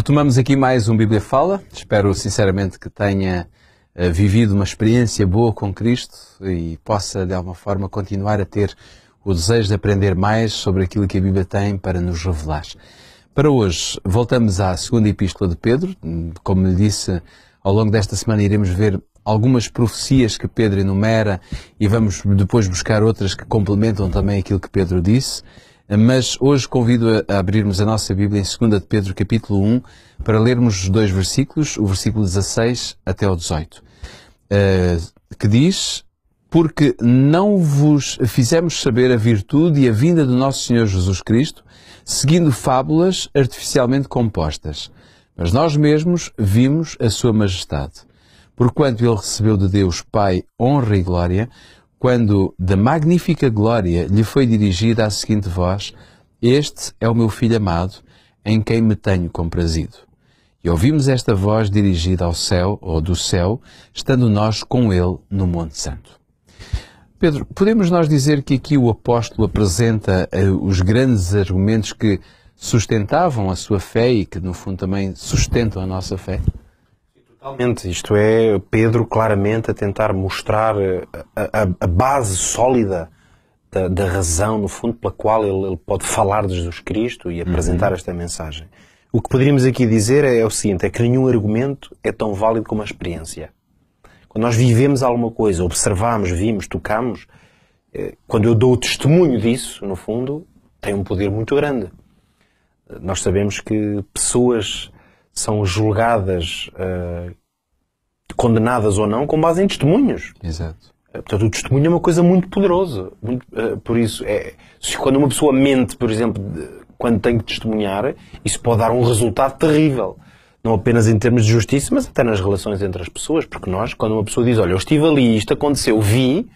Retomamos aqui mais um Bíblia Fala. Espero sinceramente que tenha vivido uma experiência boa com Cristo e possa de alguma forma continuar a ter o desejo de aprender mais sobre aquilo que a Bíblia tem para nos revelar. Para hoje voltamos à segunda epístola de Pedro. Como lhe disse, ao longo desta semana iremos ver algumas profecias que Pedro enumera e vamos depois buscar outras que complementam também aquilo que Pedro disse. Mas hoje convido a abrirmos a nossa Bíblia em 2 de Pedro, capítulo 1, para lermos os dois versículos, o versículo 16 até ao 18, que diz: porque não vos fizemos saber a virtude e a vinda do nosso Senhor Jesus Cristo, seguindo fábulas artificialmente compostas, mas nós mesmos vimos a sua majestade. Porquanto ele recebeu de Deus Pai honra e glória, quando da magnífica glória lhe foi dirigida a seguinte voz: este é o meu Filho amado, em quem me tenho comprazido. E ouvimos esta voz dirigida ao céu, ou do céu, estando nós com ele no Monte Santo. Pedro, podemos nós dizer que aqui o apóstolo apresenta os grandes argumentos que sustentavam a sua fé e que no fundo também sustentam a nossa fé? Totalmente. Isto é Pedro claramente a tentar mostrar a base sólida da razão, no fundo, pela qual ele pode falar de Jesus Cristo e apresentar esta mensagem. O que poderíamos aqui dizer é o seguinte, é que nenhum argumento é tão válido como a experiência. Quando nós vivemos alguma coisa, observamos, vimos, tocamos, quando eu dou o testemunho disso, no fundo, tem um poder muito grande. Nós sabemos que pessoas são julgadas, condenadas ou não, com base em testemunhos. Exato. Portanto, o testemunho é uma coisa muito poderosa. Por isso, quando uma pessoa mente, por exemplo, quando tem que testemunhar, isso pode dar um resultado terrível. Não apenas em termos de justiça, mas até nas relações entre as pessoas. Porque nós, quando uma pessoa diz, olha, eu estive ali, isto aconteceu, vi,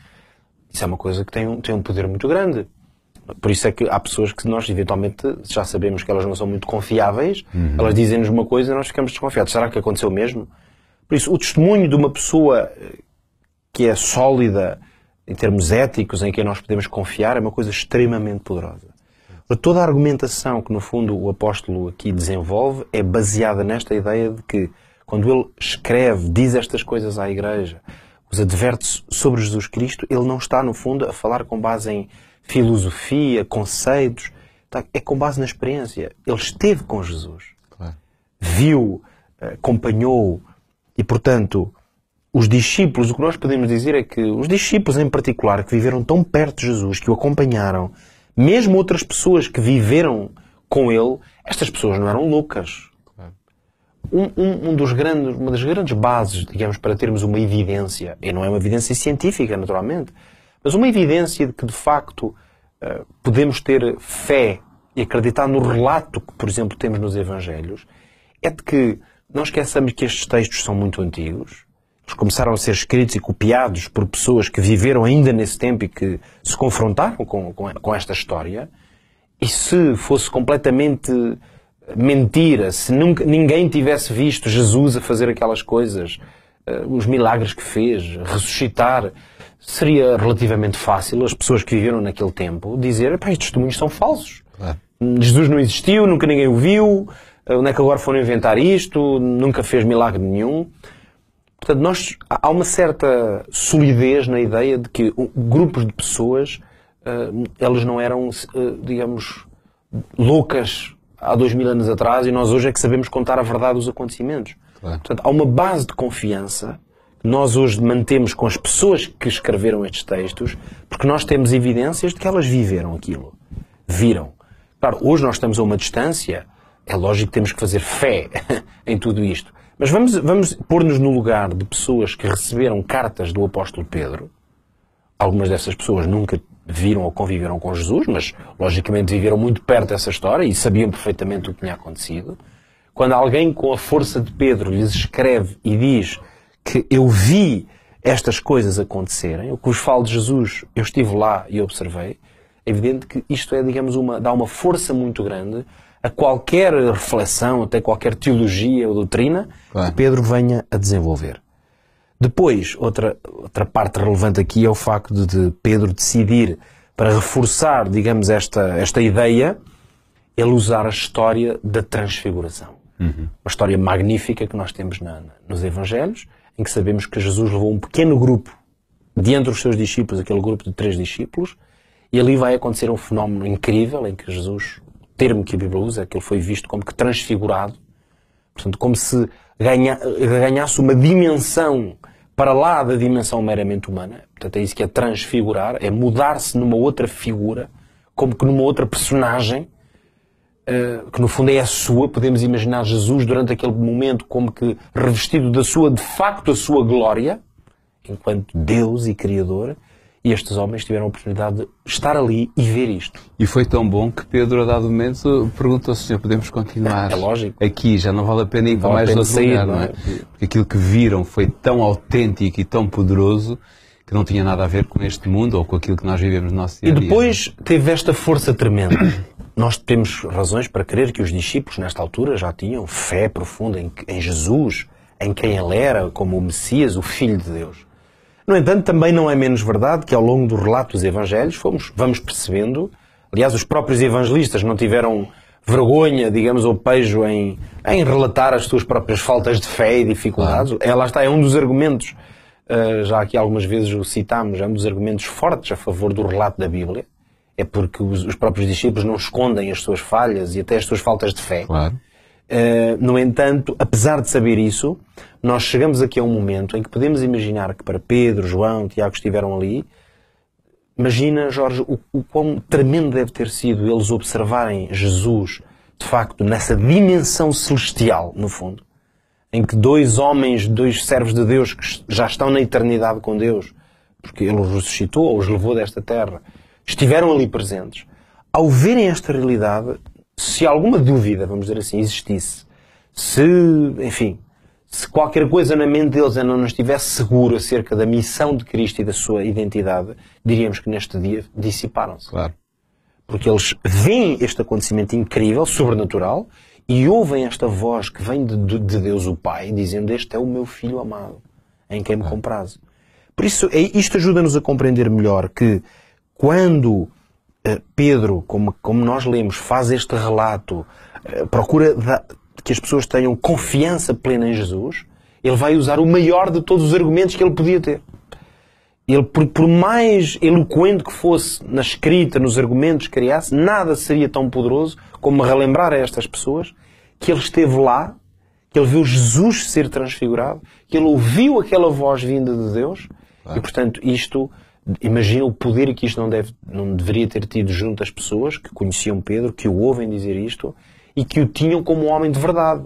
isso é uma coisa que tem um poder muito grande. Por isso é que há pessoas que nós, eventualmente, já sabemos que elas não são muito confiáveis, elas dizem-nos uma coisa e nós ficamos desconfiados. Será que aconteceu mesmo? Por isso, o testemunho de uma pessoa que é sólida em termos éticos, em quem nós podemos confiar, é uma coisa extremamente poderosa. Toda a argumentação que, no fundo, o apóstolo aqui desenvolve é baseada nesta ideia de que, quando ele escreve, diz estas coisas à igreja, os adverte sobre Jesus Cristo, ele não está, no fundo, a falar com base em filosofia, conceitos, é com base na experiência. Ele esteve com Jesus. Claro. Viu, acompanhou e, portanto, os discípulos, o que nós podemos dizer é que os discípulos em particular, que viveram tão perto de Jesus, que o acompanharam, mesmo outras pessoas que viveram com ele, estas pessoas não eram loucas. Claro. Uma das grandes bases, digamos, para termos uma evidência, e não é uma evidência científica, naturalmente, mas uma evidência de que, de facto, podemos ter fé e acreditar no relato que, por exemplo, temos nos Evangelhos, é de que não esqueçamos que estes textos são muito antigos. Eles começaram a ser escritos e copiados por pessoas que viveram ainda nesse tempo e que se confrontaram com esta história. E se fosse completamente mentira, se ninguém tivesse visto Jesus a fazer aquelas coisas, os milagres que fez, ressuscitar, seria relativamente fácil as pessoas que viveram naquele tempo dizer: estes testemunhos são falsos. Claro. Jesus não existiu, nunca ninguém o viu, onde é que agora foram inventar isto, nunca fez milagre nenhum. Portanto, há uma certa solidez na ideia de que grupos de pessoas, elas não eram, digamos, loucas há 2000 anos atrás e nós hoje é que sabemos contar a verdade dos acontecimentos. Claro. Portanto, há uma base de confiança que nós hoje mantemos com as pessoas que escreveram estes textos, porque nós temos evidências de que elas viveram aquilo. Viram. Claro, hoje nós estamos a uma distância, é lógico que temos que fazer fé em tudo isto. Mas vamos pôr-nos no lugar de pessoas que receberam cartas do apóstolo Pedro. Algumas dessas pessoas nunca viram ou conviveram com Jesus, mas logicamente viveram muito perto dessa história e sabiam perfeitamente o que tinha acontecido. Quando alguém com a força de Pedro lhes escreve e diz que eu vi estas coisas acontecerem, o que vos falo de Jesus, eu estive lá e observei, é evidente que isto é, digamos, dá uma força muito grande a qualquer reflexão, até qualquer teologia ou doutrina que Pedro venha a desenvolver. Depois, outra parte relevante aqui é o facto de Pedro decidir, para reforçar, digamos, esta ideia, ele usar a história da transfiguração. Uma história magnífica que nós temos nos Evangelhos, em que sabemos que Jesus levou um pequeno grupo de entre os seus discípulos, aquele grupo de 3 discípulos, e ali vai acontecer um fenómeno incrível em que Jesus, o termo que a Bíblia usa, é que ele foi visto como que transfigurado, portanto, como se ganhasse uma dimensão para lá da dimensão meramente humana. Portanto, é isso que é transfigurar, é mudar-se numa outra figura, como que numa outra personagem, que no fundo é a sua. Podemos imaginar Jesus durante aquele momento como que revestido de facto, a sua glória, enquanto Deus e Criador, e estes homens tiveram a oportunidade de estar ali e ver isto. E foi tão bom que Pedro, a dado momento, perguntou ao Senhor, podemos continuar lógico. Aqui, já não vale a pena ir para mais outro lugar, não é? Porque aquilo que viram foi tão autêntico e tão poderoso que não tinha nada a ver com este mundo ou com aquilo que nós vivemos no nosso dia a dia. E depois teve esta força tremenda. Nós temos razões para crer que os discípulos, nesta altura, já tinham fé profunda em Jesus, em quem Ele era, como o Messias, o Filho de Deus. No entanto, também não é menos verdade que ao longo do relato dos Evangelhos vamos percebendo, aliás, os próprios evangelistas não tiveram vergonha, digamos, ou pejo em relatar as suas próprias faltas de fé e dificuldades. Lá está, é um dos argumentos, já aqui algumas vezes o citámos, é um dos argumentos fortes a favor do relato da Bíblia. É porque os próprios discípulos não escondem as suas falhas e até as suas faltas de fé. Claro. No entanto, apesar de saber isso, nós chegamos aqui a um momento em que podemos imaginar que para Pedro, João, Tiago estiveram ali. Imagina, Jorge, o quão tremendo deve ter sido eles observarem Jesus, de facto, nessa dimensão celestial, no fundo, em que 2 homens, 2 servos de Deus que já estão na eternidade com Deus, porque Ele os ressuscitou ou os levou desta terra, estiveram ali presentes. Ao verem esta realidade, se alguma dúvida, vamos dizer assim, existisse, se qualquer coisa na mente deles ainda não estivesse seguro acerca da missão de Cristo e da sua identidade, diríamos que neste dia dissiparam-se. Claro. Porque eles veem este acontecimento incrível, sobrenatural, e ouvem esta voz que vem de Deus o Pai, dizendo: este é o meu Filho amado, em quem me comprazo. Por isso, isto ajuda-nos a compreender melhor que quando Pedro, como nós lemos, faz este relato, procura que as pessoas tenham confiança plena em Jesus, ele vai usar o maior de todos os argumentos que ele podia ter. Ele, por mais eloquente que fosse na escrita, nos argumentos que criasse, nada seria tão poderoso como relembrar a estas pessoas que ele esteve lá, que ele viu Jesus ser transfigurado, que ele ouviu aquela voz vinda de Deus. Claro. E, portanto, isto, imagina o poder que isto não deveria ter tido junto às pessoas que conheciam Pedro, que o ouvem dizer isto e que o tinham como um homem de verdade.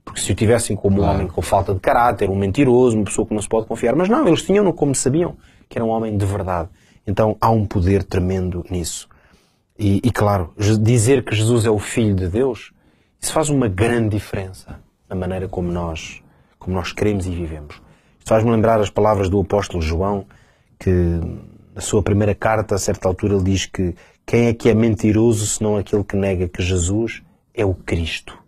Porque se o tivessem como um homem com falta de caráter, um mentiroso, uma pessoa que não se pode confiar, mas não, eles tinham-no como sabiam que era um homem de verdade. Então há um poder tremendo nisso. E claro, dizer que Jesus é o Filho de Deus, isso faz uma grande diferença na maneira como nós queremos e vivemos. Isto faz-me lembrar as palavras do apóstolo João, que na sua primeira carta, a certa altura, ele diz que quem é que é mentiroso senão aquele que nega que Jesus é o Cristo.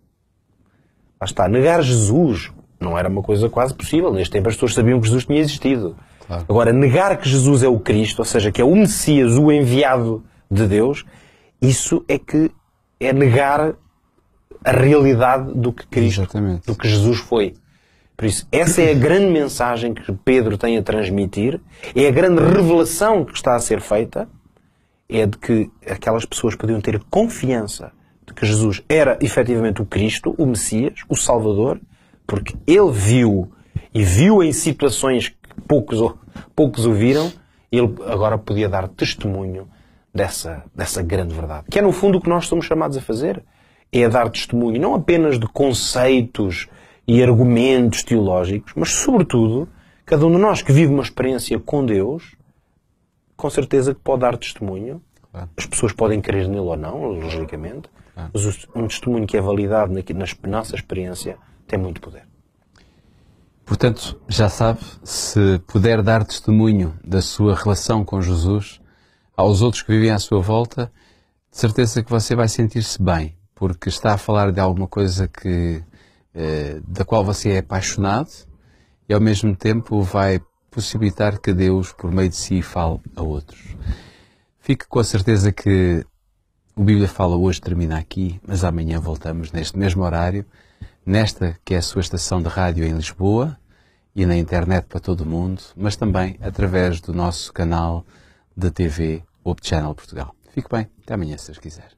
Lá está, negar Jesus não era uma coisa quase possível. Neste tempo as pessoas sabiam que Jesus tinha existido. Claro. Agora, negar que Jesus é o Cristo, ou seja, que é o Messias, o enviado de Deus, isso é negar a realidade do que Cristo, exatamente, do que Jesus foi. Por isso, essa é a grande mensagem que Pedro tem a transmitir, é a grande revelação que está a ser feita, é de que aquelas pessoas podiam ter confiança de que Jesus era efetivamente o Cristo, o Messias, o Salvador, porque ele viu em situações que poucos o viram, ele agora podia dar testemunho dessa grande verdade. Que é no fundo o que nós somos chamados a fazer, é a dar testemunho não apenas de conceitos e argumentos teológicos, mas sobretudo, cada um de nós que vive uma experiência com Deus, com certeza que pode dar testemunho. Claro. As pessoas podem crer nele ou não, logicamente, mas um testemunho que é validado na nossa experiência tem muito poder. Portanto, já sabe, se puder dar testemunho da sua relação com Jesus aos outros que vivem à sua volta, de certeza que você vai sentir-se bem, porque está a falar de alguma coisa da qual você é apaixonado e ao mesmo tempo vai possibilitar que Deus, por meio de si, fale a outros. Fique com a certeza que o Bíblia Fala hoje termina aqui, mas amanhã voltamos neste mesmo horário nesta que é a sua estação de rádio em Lisboa e na internet para todo o mundo, mas também através do nosso canal de TV Hope Channel Portugal. Fique bem, até amanhã se Deus quiser.